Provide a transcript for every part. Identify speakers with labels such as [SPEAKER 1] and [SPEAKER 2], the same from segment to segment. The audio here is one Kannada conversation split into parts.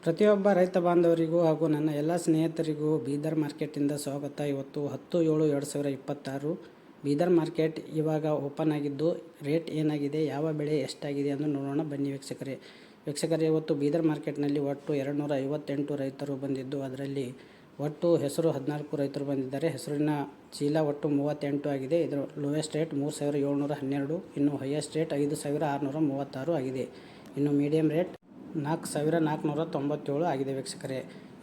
[SPEAKER 1] ಪ್ರತಿಯೊಬ್ಬ ರೈತ ಬಾಂಧವರಿಗೂ ಹಾಗೂ ನನ್ನ ಎಲ್ಲ ಸ್ನೇಹಿತರಿಗೂ ಬೀದರ್ ಮಾರ್ಕೆಟಿಂದ ಸ್ವಾಗತ. ಇವತ್ತು 10/7/2026 ಬೀದರ್ ಮಾರ್ಕೆಟ್ ಇವಾಗ ಓಪನ್ ಆಗಿದ್ದು ರೇಟ್ ಏನಾಗಿದೆ, ಯಾವ ಬೆಳೆ ಎಷ್ಟಾಗಿದೆ ಎಂದು ನೋಡೋಣ ಬನ್ನಿ ವೀಕ್ಷಕರೇ. ಇವತ್ತು ಬೀದರ್ ಮಾರ್ಕೆಟ್ನಲ್ಲಿ ಒಟ್ಟು 258 ರೈತರು ಬಂದಿದ್ದು, ಅದರಲ್ಲಿ ಒಟ್ಟು ಹೆಸರು 14 ರೈತರು ಬಂದಿದ್ದಾರೆ. ಹೆಸರಿನ ಚೀಲ ಒಟ್ಟು 38 ಆಗಿದೆ. ಇದರ ಲೋಯೆಸ್ಟ್ ರೇಟ್ 3712, ಇನ್ನು ಹೈಯೆಸ್ಟ್ ರೇಟ್ 5636 ಆಗಿದೆ. ಇನ್ನು ಮೀಡಿಯಂ ರೇಟ್ 4497 ಆಗಿದೆ ವೀಕ್ಷಕರೇ.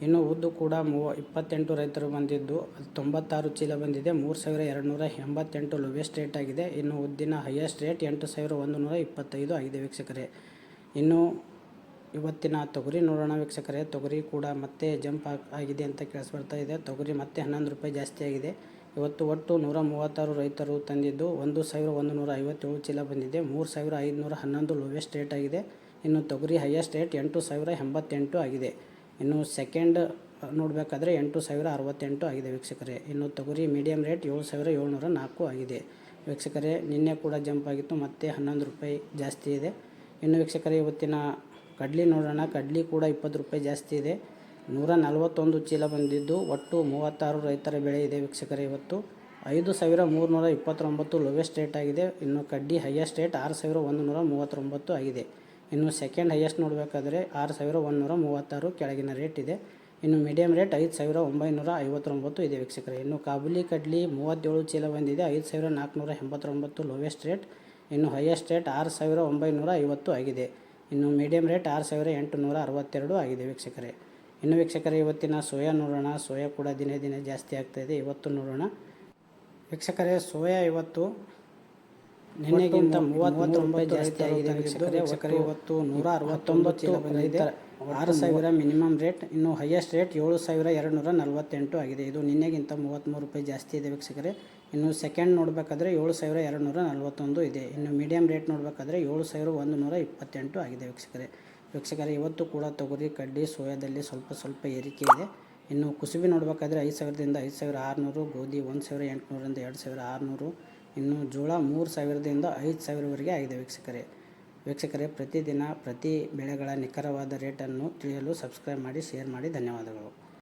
[SPEAKER 1] ಇನ್ನು ಉದ್ದು ಕೂಡ 28 ರೈತರು ಬಂದಿದ್ದು 96 ಚೀಲ ಬಂದಿದೆ. 3288 ಲೋಯೆಸ್ಟ್ ರೇಟ್ ಆಗಿದೆ. ಇನ್ನು ಉದ್ದಿನ ಹೈಯೆಸ್ಟ್ ರೇಟ್ 8125 ಆಗಿದೆ ವೀಕ್ಷಕರೇ. ಇನ್ನು ಇವತ್ತಿನ ತೊಗರಿ ನೋಡೋಣ ವೀಕ್ಷಕರೇ. ತೊಗರಿ ಕೂಡ ಮತ್ತೆ ಜಂಪ್ ಆಗಿದೆ ಅಂತ ಕೇಳಿಸ್ಬರ್ತಾ ಇದೆ. ತೊಗರಿ ಮತ್ತೆ 11 ರೂಪಾಯಿ ಜಾಸ್ತಿ ಆಗಿದೆ. ಇವತ್ತು ಒಟ್ಟು 136 ರೈತರು ತಂದಿದ್ದು 1157 ಚೀಲ ಬಂದಿದೆ. 3511 ಲೋಯೆಸ್ಟ್ ರೇಟ್ ಆಗಿದೆ. ಇನ್ನು ತೊಗರಿ ಹೈಯೆಸ್ಟ್ ರೇಟ್ 8088 ಆಗಿದೆ. ಇನ್ನು ಸೆಕೆಂಡ್ ನೋಡಬೇಕಾದ್ರೆ 8068 ಆಗಿದೆ ವೀಕ್ಷಕರೇ. ಇನ್ನು ತೊಗರಿ ಮೀಡಿಯಂ ರೇಟ್ 7704 ಆಗಿದೆ ವೀಕ್ಷಕರೇ. ನಿನ್ನೆ ಕೂಡ ಜಂಪ್ ಆಗಿತ್ತು, ಮತ್ತೆ 11 ರೂಪಾಯಿ ಜಾಸ್ತಿ ಇದೆ. ಇನ್ನು ವೀಕ್ಷಕರೇ ಇವತ್ತಿನ ಕಡ್ಲಿ ನೋಡೋಣ. ಕಡ್ಲಿ ಕೂಡ 20 ರೂಪಾಯಿ ಜಾಸ್ತಿ ಇದೆ. 141 ಚೀಲ ಬಂದಿದ್ದು ಒಟ್ಟು 36 ರೈತರ ಬೆಳೆ ಇದೆ ವೀಕ್ಷಕರೇ. ಇವತ್ತು 5329 ಲೋಯೆಸ್ಟ್ ರೇಟ್ ಆಗಿದೆ. ಇನ್ನು ಕಡ್ಡಿ ಹೈಯೆಸ್ಟ್ ರೇಟ್ 6139 ಆಗಿದೆ. ಇನ್ನು ಸೆಕೆಂಡ್ ಹೈಯೆಸ್ಟ್ ನೋಡಬೇಕಾದ್ರೆ 6136 ಕೆಳಗಿನ ರೇಟ್ ಇದೆ. ಇನ್ನು ಮೀಡಿಯಂ ರೇಟ್ 5959 ಇದೆ ವೀಕ್ಷಕರೇ. ಇನ್ನು ಕಾಬುಲಿ ಕಡ್ಲಿ 37 ಚೀಲ ಬಂದಿದೆ. 5489 ಲೋಯೆಸ್ಟ್ ರೇಟ್. ಇನ್ನು ಹೈಯೆಸ್ಟ್ ರೇಟ್ 6950 ಆಗಿದೆ. ಇನ್ನು ಮೀಡಿಯಂ ರೇಟ್ 6862 ಆಗಿದೆ ವೀಕ್ಷಕರೇ. ಇನ್ನು ವೀಕ್ಷಕರೇ ಇವತ್ತಿನ ಸೋಯಾ ನೋಡೋಣ. ಸೋಯಾ ಕೂಡ ದಿನೇ ದಿನೇ ಜಾಸ್ತಿ ಆಗ್ತಾಯಿದೆ. ಇವತ್ತು ನೋಡೋಣ ವೀಕ್ಷಕರೇ. ಸೋಯಾ ಇವತ್ತು ನಿನ್ನೆಗಿಂತ 33 ರೂಪಾಯಿ ಜಾಸ್ತಿ ಆಗಿದೆ ವೀಕ್ಷಕರೇ. ಇವತ್ತು 169 ಚೀಲ ಬಂದಿದೆ. 6000 ಮಿನಿಮಮ್ ರೇಟ್. ಇನ್ನು ಹೈಯೆಸ್ಟ್ ರೇಟ್ 7248 ಆಗಿದೆ. ಇದು ನಿನ್ನೆಗಿಂತ 33 ರೂಪಾಯಿ ಜಾಸ್ತಿ ಇದೆ ವೀಕ್ಷಕರೇ. ಇನ್ನು ಸೆಕೆಂಡ್ ನೋಡಬೇಕಾದ್ರೆ 7241 ಇದೆ. ಇನ್ನು ಮೀಡಿಯಂ ರೇಟ್ ನೋಡಬೇಕಾದ್ರೆ 7128 ಆಗಿದೆ ವೀಕ್ಷಕರೇ. ಇವತ್ತು ಕೂಡ ತೊಗರಿ, ಕಡ್ಡಿ, ಸೋಯಾದಲ್ಲಿ ಸ್ವಲ್ಪ ಏರಿಕೆ ಇದೆ. ಇನ್ನು ಕುಸುಬಿ ನೋಡಬೇಕಾದ್ರೆ 5000ದಿಂದ 5600, ಗೋಧಿ 1800ರಿಂದ 2600, ಇನ್ನು ಜೋಳ 3000ದಿಂದ 5000ವರೆಗೆ ಆಗಿದೆ ವೀಕ್ಷಕರೇ. ಪ್ರತಿದಿನ ಪ್ರತಿ ಬೆಳೆಗಳ ನಿಖರವಾದ ರೇಟನ್ನು ತಿಳಿಯಲು ಸಬ್ಸ್ಕ್ರೈಬ್ ಮಾಡಿ, ಶೇರ್ ಮಾಡಿ. ಧನ್ಯವಾದಗಳು.